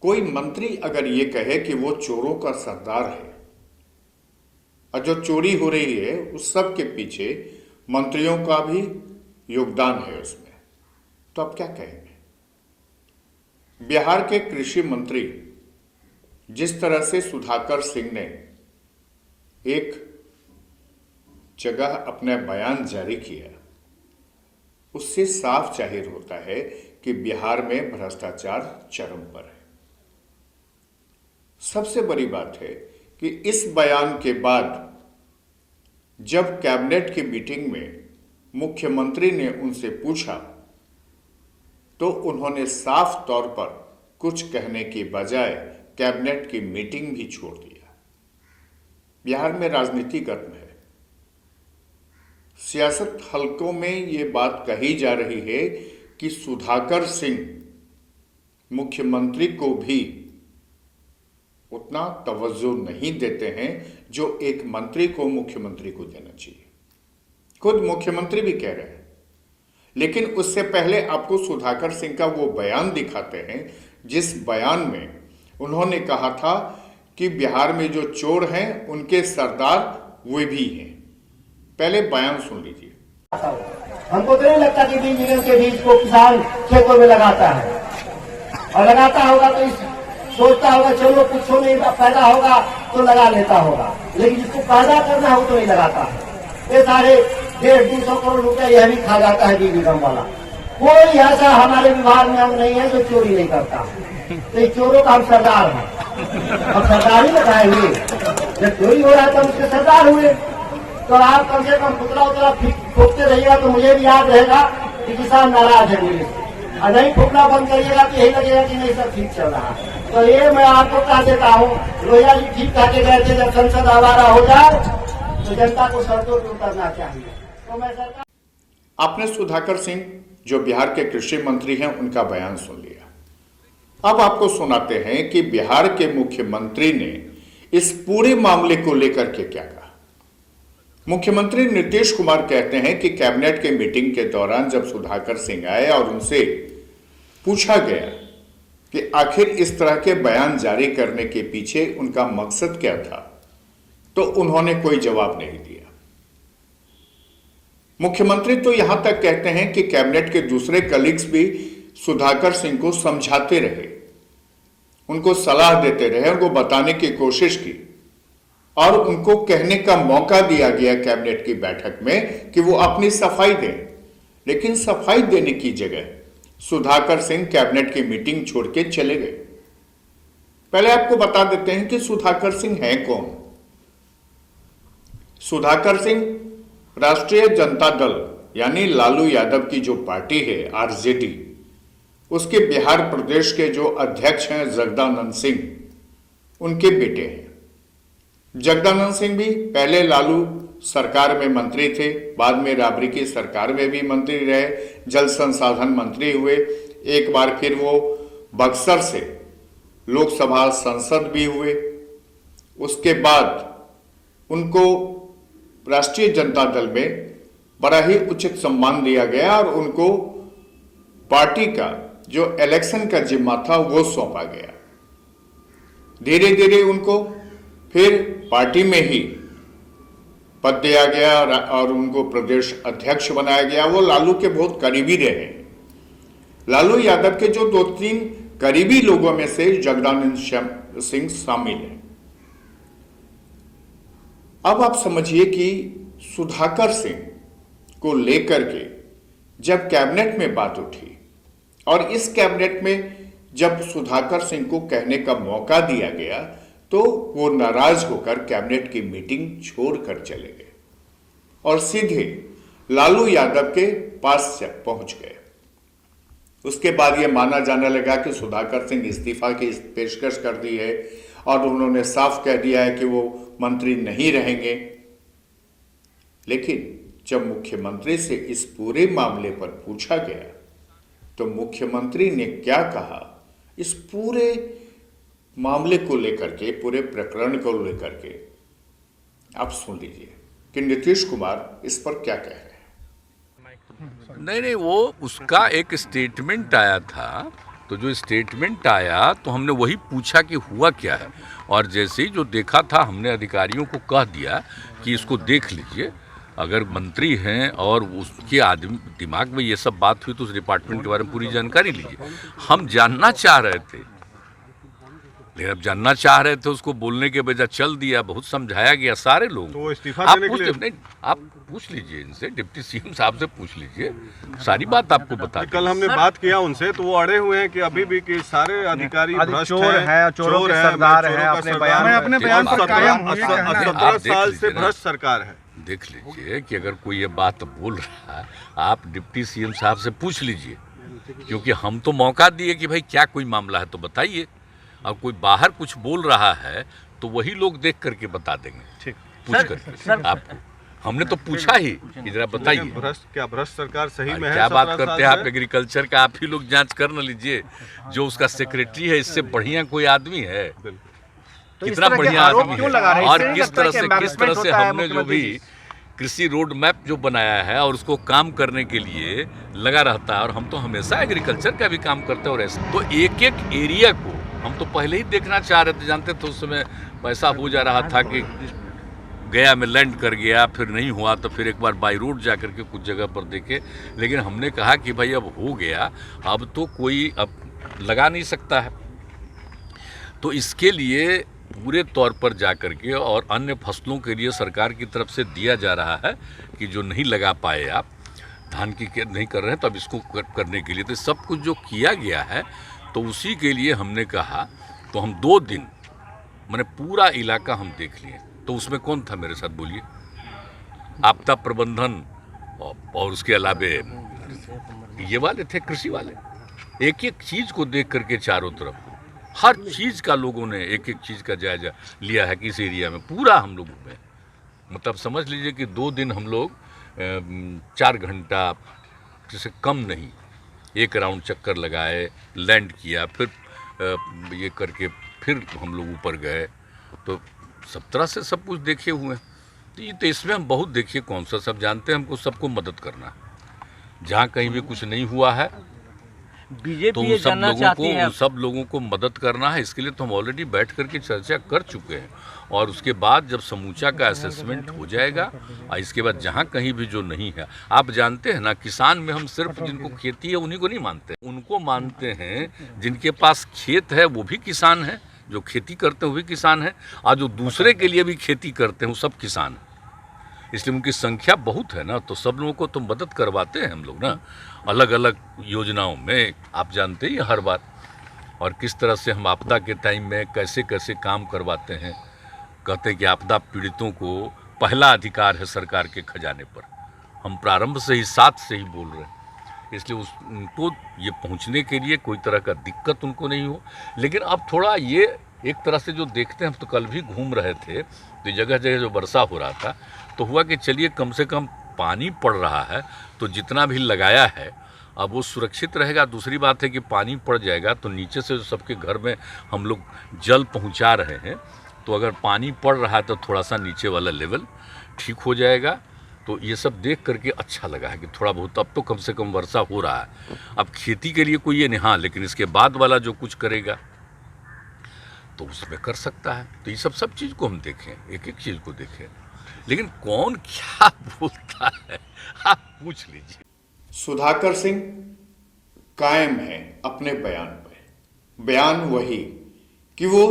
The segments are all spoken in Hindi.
कोई मंत्री अगर ये कहे कि वो चोरों का सरदार है और जो चोरी हो रही है उस सब के पीछे मंत्रियों का भी योगदान है उसमें, तो आप क्या कहेंगे? बिहार के कृषि मंत्री जिस तरह से सुधाकर सिंह ने एक जगह अपना बयान जारी किया, उससे साफ जाहिर होता है कि बिहार में भ्रष्टाचार चरम पर है। सबसे बड़ी बात है कि इस बयान के बाद जब कैबिनेट की मीटिंग में मुख्यमंत्री ने उनसे पूछा तो उन्होंने साफ तौर पर कुछ कहने की बजाय कैबिनेट की मीटिंग भी छोड़ दिया। बिहार में राजनीति गर्म है। सियासत हलकों में ये बात कही जा रही है कि सुधाकर सिंह मुख्यमंत्री को भी उतना तवज्जो नहीं देते हैं जो एक मंत्री को मुख्यमंत्री को देना चाहिए। खुद मुख्यमंत्री भी कह रहे हैं। लेकिन उससे पहले आपको सुधाकर सिंह का वो बयान दिखाते हैं जिस बयान में उन्होंने कहा था कि बिहार में जो चोर हैं उनके सरदार वे भी हैं। पहले बयान सुन लीजिए। हमको तो नहीं लगता कि बीज निगम के बीज को किसान खेतों में लगाता है, और लगाता होगा तो इस सोचता होगा चलो कुछ नहीं पैदा होगा तो लगा लेता होगा, लेकिन जिसको पैदा करना है वो तो नहीं लगाता है। ये सारे 150-200 करोड़ रुपया यह भी खा जाता है बीज निगम वाला। कोई ऐसा हमारे विभाग में अंग नहीं है जो चोरी नहीं करता। तो ये चोरों का हम सरदार हैं, हम सरदार ही लगाएंगे। जब चोरी हो रहा है तो हम उसके सरदार हुए। तो आप कम से कम पुतला उतला फूकते रहिएगा तो मुझे भी याद रहेगा कि किसान नाराज है मेरे से, और नहीं फूकना बंद करिएगा तो यही लगेगा कि नहीं सब ठीक चल रहा है। तो ये मैं आपको कह देता हूँ, लोहिया जी ठीक कह के गए थे जब संसद आवारा हो जाए तो जनता को सड़कों पर उतरना चाहिए। तो मैं सरकार आपने सुधाकर सिंह जो बिहार के कृषि मंत्री हैं उनका बयान सुन लिया। अब आपको सुनाते हैं कि बिहार के मुख्यमंत्री ने इस पूरे मामले को लेकर के क्या कहा। मुख्यमंत्री नीतीश कुमार कहते हैं कि कैबिनेट के मीटिंग के दौरान जब सुधाकर सिंह आए और उनसे पूछा गया कि आखिर इस तरह के बयान जारी करने के पीछे उनका मकसद क्या था, तो उन्होंने कोई जवाब नहीं दिया। मुख्यमंत्री तो यहां तक कहते हैं कि कैबिनेट के दूसरे कलीग्स भी सुधाकर सिंह को समझाते रहे, उनको सलाह देते रहे, उनको बताने की कोशिश की और उनको कहने का मौका दिया गया कैबिनेट की बैठक में कि वो अपनी सफाई दें। लेकिन सफाई देने की जगह सुधाकर सिंह कैबिनेट की मीटिंग छोड़ के चले गए। पहले आपको बता देते हैं कि सुधाकर सिंह हैं कौन। सुधाकर सिंह राष्ट्रीय जनता दल यानी लालू यादव की जो पार्टी है आरजेडी, उसके बिहार प्रदेश के जो अध्यक्ष हैं जगदानंद सिंह, उनके बेटे हैं। जगदानंद सिंह भी पहले लालू सरकार में मंत्री थे, बाद में राबड़ी की सरकार में भी मंत्री रहे, जल संसाधन मंत्री हुए, एक बार फिर वो बक्सर से लोकसभा सांसद भी हुए। उसके बाद उनको राष्ट्रीय जनता दल में बड़ा ही उचित सम्मान दिया गया और उनको पार्टी का जो इलेक्शन का जिम्मा था वो सौंपा गया। धीरे धीरे उनको फिर पार्टी में ही पद दिया गया और उनको प्रदेश अध्यक्ष बनाया गया। वो लालू के बहुत करीबी रहे। लालू यादव के जो 2-3 करीबी लोगों में से जगदानंद सिंह शामिल है। अब आप समझिए कि सुधाकर सिंह को लेकर के जब कैबिनेट में बात उठी और इस कैबिनेट में जब सुधाकर सिंह को कहने का मौका दिया गया तो वो नाराज होकर कैबिनेट की मीटिंग छोड़कर चले गए और सीधे लालू यादव के पास पहुंच गए। उसके बाद ये माना जाने लगा कि सुधाकर सिंह इस्तीफा की पेशकश कर दी है और उन्होंने साफ कह दिया है कि वो मंत्री नहीं रहेंगे। लेकिन जब मुख्यमंत्री से इस पूरे मामले पर पूछा गया तो मुख्यमंत्री ने क्या कहा, इस पूरे मामले को लेकर के, पूरे प्रकरण को लेकर के आप सुन लीजिए कि नीतीश कुमार इस पर क्या कह रहे हैं। नहीं, वो उसका एक स्टेटमेंट आया था, तो जो स्टेटमेंट आया तो हमने वही पूछा कि हुआ क्या है, और जैसे ही जो देखा था हमने अधिकारियों को कह दिया कि इसको देख लीजिए, अगर मंत्री हैं और उसके आदमी दिमाग में ये सब बात हुई तो उस डिपार्टमेंट के बारे में पूरी जानकारी लीजिए। हम जानना चाह रहे थे, लेकिन अब जानना चाह रहे थे उसको बोलने के बजाय चल दिया, बहुत समझाया गया सारे लोग। तो इस्तीफा आप देने के लिए नहीं, आप पूछ लीजिए इनसे, डिप्टी सीएम साहब से पूछ लीजिए, सारी बात आपको बता देंगे। कल हमने बात किया उनसे तो वो अड़े हुए हैं कि अभी भी कि सारे अधिकारी भ्रष्ट हैं, चोरों के सरदार हैं, अपने बयान पर कायम हुए हैं। 17 साल से भ्रष्ट सरकार है। देख लीजिए कि अगर कोई ये बात बोल रहा है, आप डिप्टी सीएम साहब से पूछ लीजिए, क्योंकि हम तो मौका दिए कि भाई क्या कोई मामला है तो बताइए, और कोई बाहर कुछ बोल रहा है तो वही लोग देख करके बता देंगे, ठीक पूछ करके आपको। हमने तो पूछा ही, जरा बताइए भ्रष्ट सरकार सही में है? क्या बात करते हैं आप एग्रीकल्चर का? आप ही लोग जांच कर न लीजिए, जो उसका सेक्रेटरी है इससे बढ़िया कोई आदमी है? कितना बढ़िया आदमी है, और किस तरह से हमने जो भी कृषि रोड मैप जो बनाया है और उसको काम करने के लिए लगा रहता है, और हम तो हमेशा एग्रीकल्चर का भी काम करते हैं। और ऐसे तो एक एक एरिया को हम तो पहले ही देखना चाह रहे थे, जानते थे उस समय पैसा हो जा रहा था कि गया में लैंड कर गया, फिर नहीं हुआ तो फिर एक बार बाई रोड जा करके कुछ जगह पर देखे, लेकिन हमने कहा कि भाई अब हो गया, अब तो कोई अब लगा नहीं सकता है, तो इसके लिए पूरे तौर पर जा करके और अन्य फसलों के लिए सरकार की तरफ से दिया जा रहा है कि जो नहीं लगा पाए आप धान की नहीं कर रहे हैं, तो अब इसको करने के लिए तो सब कुछ जो किया गया है, तो उसी के लिए हमने कहा, तो हम 2 दिन मैंने पूरा इलाका हम देख लिए। तो उसमें कौन था मेरे साथ बोलिए? आपदा प्रबंधन और उसके अलावे ये वाले थे, कृषि वाले, एक एक चीज को देख करके चारों तरफ हर चीज का लोगों ने एक एक चीज का जायजा लिया है कि इस एरिया में पूरा हम लोगों में, मतलब समझ लीजिए कि 2 दिन हम लोग 4 घंटा से कम नहीं, एक राउंड चक्कर लगाए, लैंड किया, फिर ये करके फिर हम लोग ऊपर गए, तो सब तरह से सब कुछ देखे हुए हैं। तो इसमें हम बहुत देखिए कौन सा सब जानते हैं, हमको सबको मदद करना है, जहाँ कहीं भी कुछ नहीं हुआ है तो उन सब लोगों को मदद करना है। इसके लिए तो हम ऑलरेडी बैठ करके चर्चा कर चुके हैं, और उसके बाद जब समूचा का असेसमेंट हो जाएगा, और इसके बाद जहाँ कहीं भी जो नहीं है, आप जानते हैं ना, किसान में हम सिर्फ जिनको खेती है उन्हीं को नहीं मानते, उनको मानते हैं जिनके पास खेत है वो भी किसान है, जो खेती करते हैं वो भी किसान है, और जो दूसरे के लिए भी खेती करते हैं वो सब किसान है। इसलिए उनकी संख्या बहुत है ना, तो सब लोगों को तो मदद करवाते हैं हम लोग ना, अलग अलग योजनाओं में, आप जानते ही हर बार, और किस तरह से हम आपदा के टाइम में कैसे कैसे काम करवाते हैं। कहते हैं कि आपदा पीड़ितों को पहला अधिकार है सरकार के खजाने पर, हम प्रारंभ से ही साथ से ही बोल रहे हैं, इसलिए उनको ये पहुंचने के लिए कोई तरह का दिक्कत उनको नहीं हो। लेकिन अब थोड़ा ये एक तरह से जो देखते हैं, हम तो कल भी घूम रहे थे तो जगह जगह जो वर्षा हो रहा था, तो हुआ कि चलिए कम से कम पानी पड़ रहा है, तो जितना भी लगाया है अब वो सुरक्षित रहेगा। दूसरी बात है कि पानी पड़ जाएगा तो नीचे से सबके घर में हम लोग जल पहुंचा रहे हैं, तो अगर पानी पड़ रहा है तो थोड़ा सा नीचे वाला लेवल ठीक हो जाएगा। तो ये सब देख करके अच्छा लगा है कि थोड़ा बहुत अब तो कम से कम वर्षा हो रहा है। अब खेती के लिए कोई ये नहीं, हाँ, लेकिन इसके बाद वाला जो कुछ करेगा तो उसमें कर सकता है। तो ये सब चीज़ को हम देखें, एक एक चीज़ को देखें, लेकिन कौन क्या बोलता है आप पूछ लीजिए। सुधाकर सिंह कायम है अपने बयान पर। बयान वही कि वो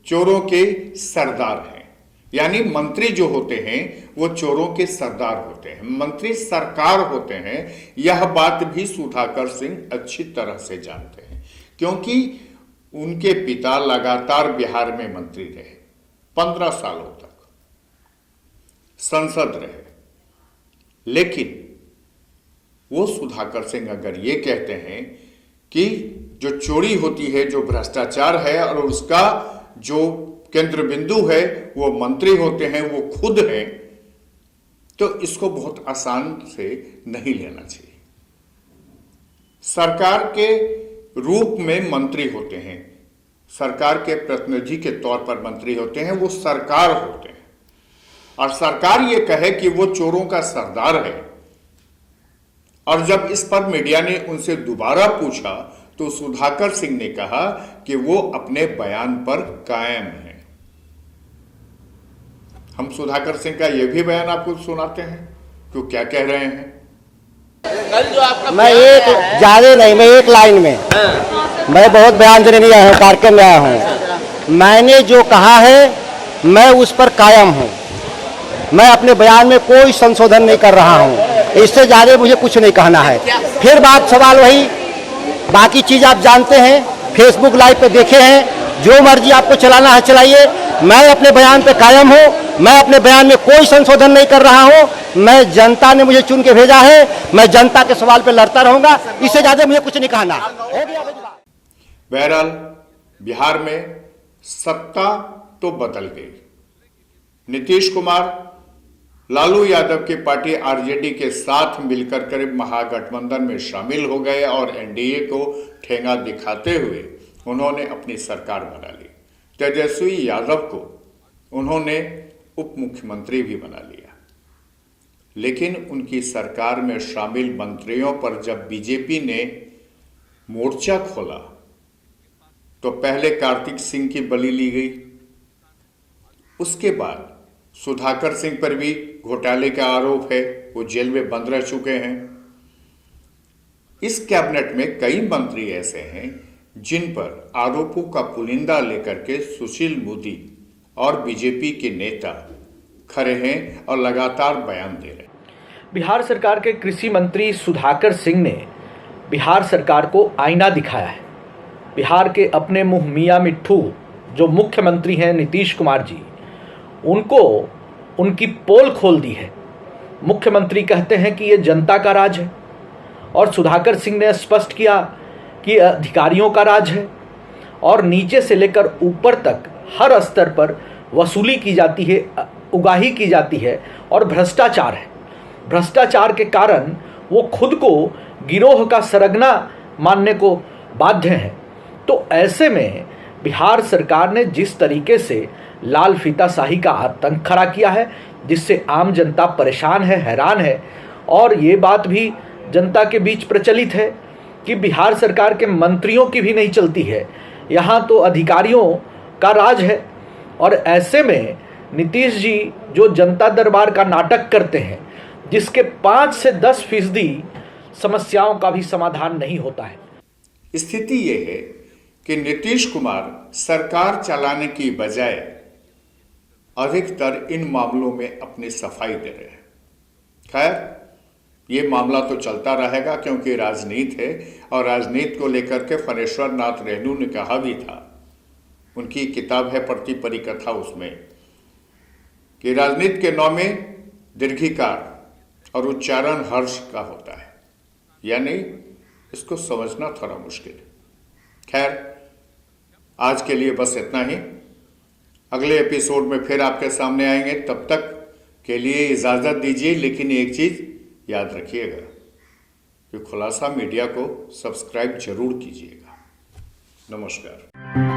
चोरों के सरदार हैं, यानी मंत्री जो होते हैं वो चोरों के सरदार होते हैं, मंत्री सरकार होते हैं। यह बात भी सुधाकर सिंह अच्छी तरह से जानते हैं, क्योंकि उनके पिता लगातार बिहार में मंत्री रहे, 15 सालों तक संसद रहे। लेकिन वो सुधाकर सिंह अगर ये कहते हैं कि जो चोरी होती है, जो भ्रष्टाचार है, और उसका जो केंद्र बिंदु है वो मंत्री होते हैं, वो खुद हैं, तो इसको बहुत आसान से नहीं लेना चाहिए। सरकार के रूप में मंत्री होते हैं, सरकार के प्रतिनिधि के तौर पर मंत्री होते हैं, वो सरकार होते हैं। और सरकार ये कहे कि वो चोरों का सरदार है, और जब इस पर मीडिया ने उनसे दोबारा पूछा तो सुधाकर सिंह ने कहा कि वो अपने बयान पर कायम है। हम सुधाकर सिंह का यह भी बयान आपको सुनाते हैं कि क्या कह रहे हैं। मैं एक ज्यादा नहीं, मैं एक लाइन में, मैं बहुत बयान देने नहीं आया हूँ, कार्यक्रम में आया हूँ। मैंने जो कहा है मैं उस पर कायम हूँ। मैं अपने बयान में कोई संशोधन नहीं कर रहा हूँ, इससे ज्यादा मुझे कुछ नहीं कहना है। फिर बात सवाल वही, बाकी चीज आप जानते हैं, फेसबुक लाइव पे देखे हैं, जो मर्जी आपको चलाना है चलाइए। मैं अपने बयान पे कायम हूँ, मैं अपने बयान में कोई संशोधन नहीं कर रहा हूँ। मैं जनता ने मुझे चुन के भेजा है, मैं जनता के सवाल पे लड़ता रहूंगा, इससे ज्यादा मुझे कुछ नहीं कहना। हो गया बहरहाल बिहार में सत्ता तो बदल गई। नीतीश कुमार लालू यादव की पार्टी आरजेडी के साथ मिलकर करीब महागठबंधन में शामिल हो गए और एनडीए को ठेंगा दिखाते हुए उन्होंने अपनी सरकार बना ली। तेजस्वी यादव को उन्होंने उप मुख्यमंत्री भी बना लिया। लेकिन उनकी सरकार में शामिल मंत्रियों पर जब बीजेपी ने मोर्चा खोला तो पहले कार्तिक सिंह की बलि ली गई, उसके बाद सुधाकर सिंह पर भी घोटाले का आरोप है, वो जेल में बंद रह चुके हैं। इस कैबिनेट में कई मंत्री ऐसे हैं जिन पर आरोपों का पुलिंदा लेकर के सुशील मोदी और बीजेपी के नेता खड़े हैं और लगातार बयान दे रहे हैं। बिहार सरकार के कृषि मंत्री सुधाकर सिंह ने बिहार सरकार को आईना दिखाया है। बिहार के अपने मुंह मियां मिट्ठू जो मुख्यमंत्री हैं नीतीश कुमार जी, उनको उनकी पोल खोल दी है। मुख्यमंत्री कहते हैं कि ये जनता का राज है और सुधाकर सिंह ने स्पष्ट किया कि अधिकारियों का राज है और नीचे से लेकर ऊपर तक हर स्तर पर वसूली की जाती है, उगाही की जाती है और भ्रष्टाचार है। भ्रष्टाचार के कारण वो खुद को गिरोह का सरगना मानने को बाध्य हैं। तो ऐसे में बिहार सरकार ने जिस तरीके से लाल फीताशाही का आतंक खड़ा किया है, जिससे आम जनता परेशान है, हैरान है, और ये बात भी जनता के बीच प्रचलित है कि बिहार सरकार के मंत्रियों की भी नहीं चलती है, यहाँ तो अधिकारियों का राज है। और ऐसे में नीतीश जी जो जनता दरबार का नाटक करते हैं, जिसके 5 से 10% समस्याओं का भी समाधान नहीं होता है। स्थिति ये है कि नीतीश कुमार सरकार चलाने की बजाय अधिकतर इन मामलों में अपनी सफाई दे रहे हैं। खैर, ये मामला तो चलता रहेगा क्योंकि राजनीति है, और राजनीति को लेकर के फणेश्वर नाथ रेणु ने कहा भी था, उनकी किताब है प्रति परिकथा, उसमें कि राजनीति के नाम में दीर्घिकार और उच्चारण हर्ष का होता है, यानी इसको समझना थोड़ा मुश्किल है। खैर, आज के लिए बस इतना ही। अगले एपिसोड में फिर आपके सामने आएंगे, तब तक के लिए इजाज़त दीजिए। लेकिन एक चीज़ याद रखिएगा कि खुलासा मीडिया को सब्सक्राइब जरूर कीजिएगा। नमस्कार।